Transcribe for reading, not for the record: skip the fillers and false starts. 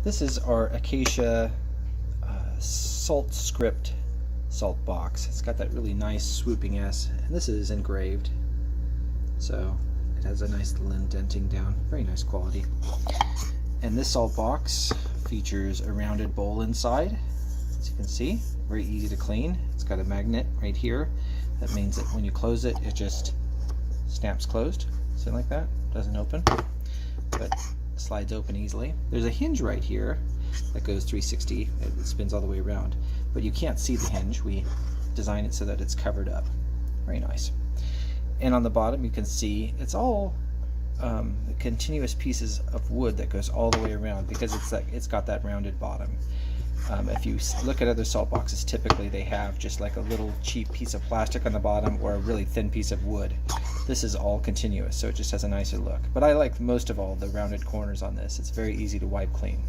This is our Acacia Salt Script salt box. It's got that really nice swooping S, and this is engraved, so it has a nice little indenting down. Very nice quality. And this salt box features a rounded bowl inside, as you can see. Very easy to clean. It's got a magnet right here. That means that when you close it, it just snaps closed. See, like that? Doesn't open, but slides open easily. There's a hinge right here that goes 360. It spins all the way around, but you can't see the hinge. We design it so that it's covered up. Very nice. And on the bottom you can see it's all continuous pieces of wood that goes all the way around, because it's got that rounded bottom. If you look at other salt boxes, typically they have just like a little cheap piece of plastic on the bottom or a really thin piece of wood. This is all continuous, so it just has a nicer look. But I like most of all the rounded corners on this. It's very easy to wipe clean.